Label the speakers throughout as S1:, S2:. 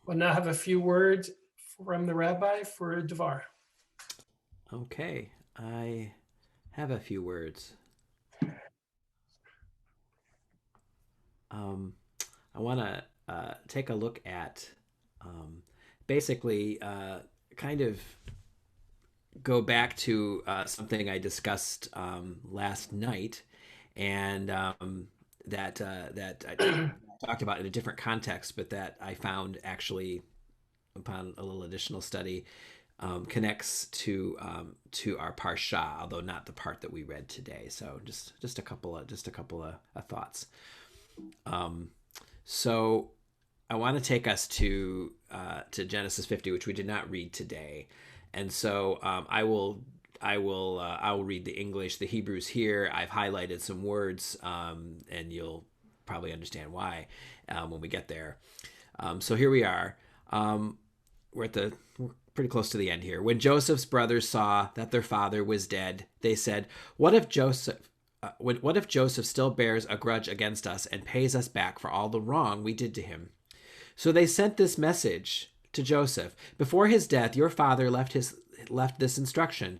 S1: We'll now have a few words from the rabbi for Devar.
S2: Okay, I have a few words. Um, I want to take a look at um, basically kind of go back to something I discussed last night, and that I talked about in a different context, but that I found actually upon a little additional study connects to our parsha, although not the part that we read today. So just a couple of thoughts. Um, so I want to take us to Genesis 50, which we did not read today, and so I will read the English, the Hebrews here. I've highlighted some words, and you'll probably understand why when we get there. So here we are. We're pretty close to the end here. When Joseph's brothers saw that their father was dead, they said, "What if Joseph still bears a grudge against us and pays us back for all the wrong we did to him?" So they sent this message to Joseph: "Before his death, your father left this instruction.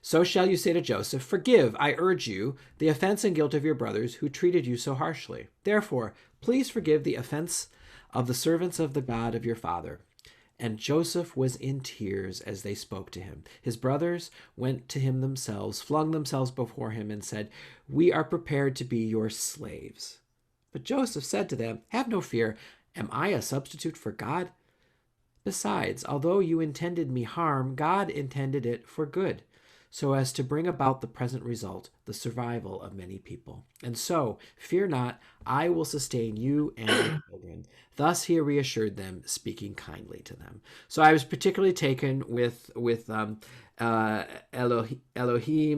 S2: So shall you say to Joseph, 'Forgive, I urge you, the offense and guilt of your brothers who treated you so harshly. Therefore, please forgive the offense of the servants of the God of your father.'" And Joseph was in tears as they spoke to him. His brothers went to him themselves, flung themselves before him, and said, "We are prepared to be your slaves." But Joseph said to them, "Have no fear. Am I a substitute for God? Besides, although you intended me harm, God intended it for good, so as to bring about the present result, the survival of many people. And so, fear not, I will sustain you and your children." Thus he reassured them, speaking kindly to them. So I was particularly taken with Elohim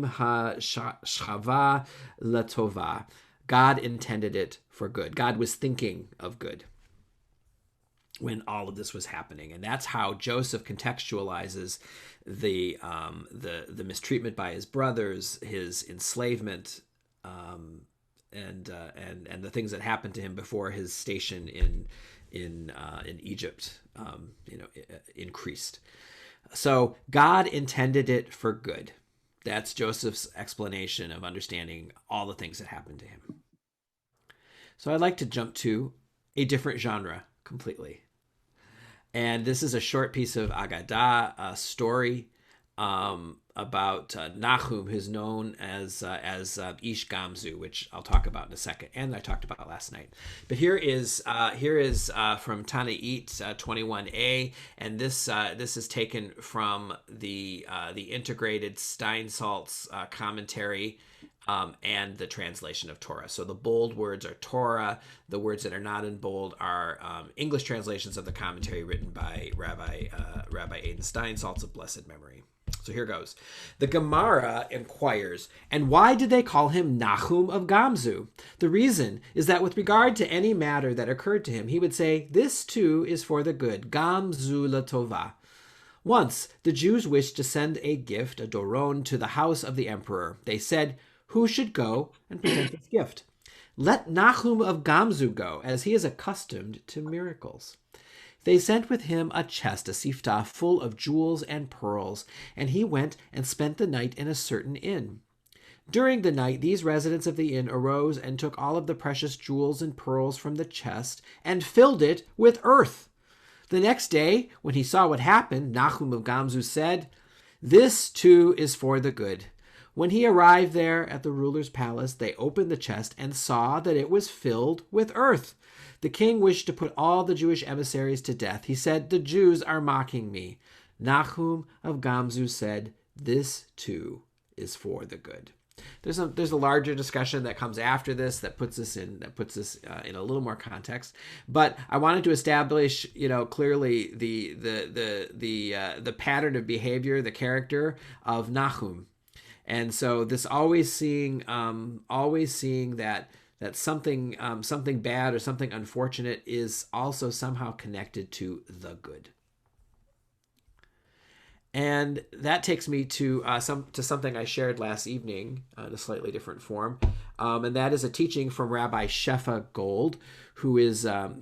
S2: ha-shava latova. God intended it for good. God was thinking of good when all of this was happening, and that's how Joseph contextualizes the mistreatment by his brothers, his enslavement, and the things that happened to him before his station in Egypt, increased. So God intended it for good. That's Joseph's explanation of understanding all the things that happened to him. So I'd like to jump to a different genre completely. And this is a short piece of Agadah, a story about Nahum, who's known as Ish Gamzu, which I'll talk about in a second, and I talked about last night. But here is from Tanait 21a, and this is taken from the integrated Steinsaltz commentary and the translation of Torah. So the bold words are Torah. The words that are not in bold are English translations of the commentary written by Rabbi Aiden Steinsaltz of blessed memory. So here goes. The Gemara inquires, and why did they call him Nahum of Gamzu? The reason is that with regard to any matter that occurred to him, he would say, "This too is for the good, Gamzu latova." Once, the Jews wished to send a gift, a doron, to the house of the emperor. They said, "Who should go and present this gift?" "Let Nahum of Gamzu go, as he is accustomed to miracles." They sent with him a chest, a siftah, full of jewels and pearls, and he went and spent the night in a certain inn. During the night, these residents of the inn arose and took all of the precious jewels and pearls from the chest and filled it with earth. The next day, when he saw what happened, Nahum of Gamzu said, "This too is for the good." When he arrived there at the ruler's palace, they opened the chest and saw that it was filled with earth. The king wished to put all the Jewish emissaries to death. He said, "The Jews are mocking me." Nahum of Gamzu said, "This too is for the good." There's a larger discussion that comes after this that puts this in a little more context. But I wanted to establish, clearly the pattern of behavior, the character of Nahum. And so this always seeing that something bad or something unfortunate is also somehow connected to the good. And that takes me to something I shared last evening in a slightly different form, and that is a teaching from Rabbi Shefa Gold, who is a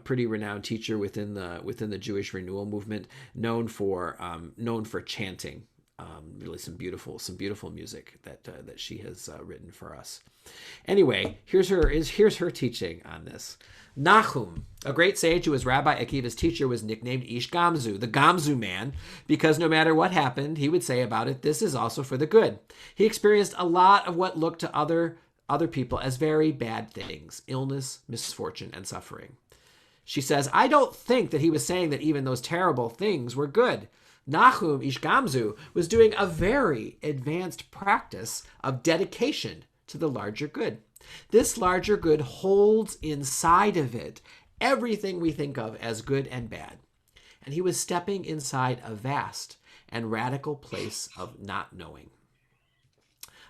S2: pretty renowned teacher within the Jewish renewal movement, known for chanting. Really some beautiful music that she has written for us. Anyway, here's her teaching on this. Nahum, a great sage who was Rabbi Akiva's teacher, was nicknamed Ish Gamzu, the Gamzu man, because no matter what happened, he would say about it, this is also for the good. He experienced a lot of what looked to other people as very bad things: illness, misfortune, and suffering. She says, I don't think that he was saying that even those terrible things were good. Nahum Ish Gamzu was doing a very advanced practice of dedication to the larger good. This larger good holds inside of it everything we think of as good and bad. And he was stepping inside a vast and radical place of not knowing.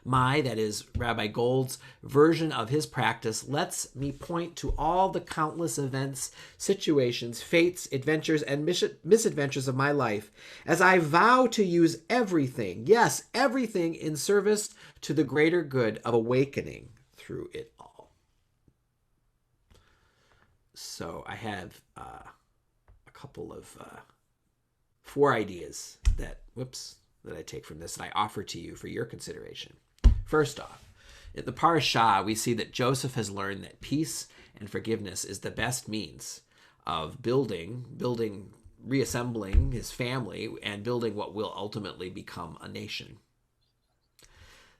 S2: That is Rabbi Gold's version of his practice, lets me point to all the countless events, situations, fates, adventures, and misadventures of my life as I vow to use everything, yes, everything, in service to the greater good of awakening through it all. So I have a couple of 4 ideas that I take from this and I offer to you for your consideration. First off, in the parashah, we see that Joseph has learned that peace and forgiveness is the best means of reassembling his family and building what will ultimately become a nation.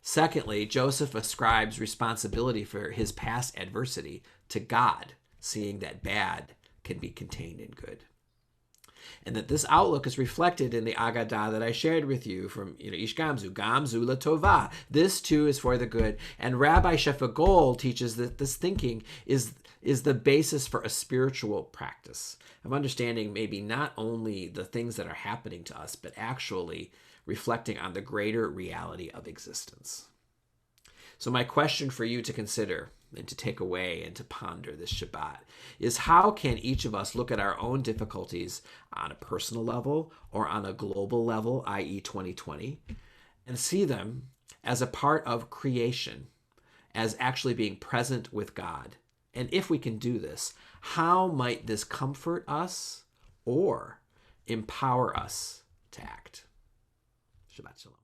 S2: Secondly, Joseph ascribes responsibility for his past adversity to God, seeing that bad can be contained in good. And that this outlook is reflected in the Agadah that I shared with you from Ish Gamzu, Gamzu LaTova. This too is for the good. And Rabbi Shefa Gold teaches that this thinking is the basis for a spiritual practice of understanding maybe not only the things that are happening to us, but actually reflecting on the greater reality of existence. So my question for you to consider and to take away and to ponder this Shabbat is, how can each of us look at our own difficulties on a personal level or on a global level, i.e. 2020, and see them as a part of creation, as actually being present with God? And if we can do this, how might this comfort us or empower us to act? Shabbat Shalom.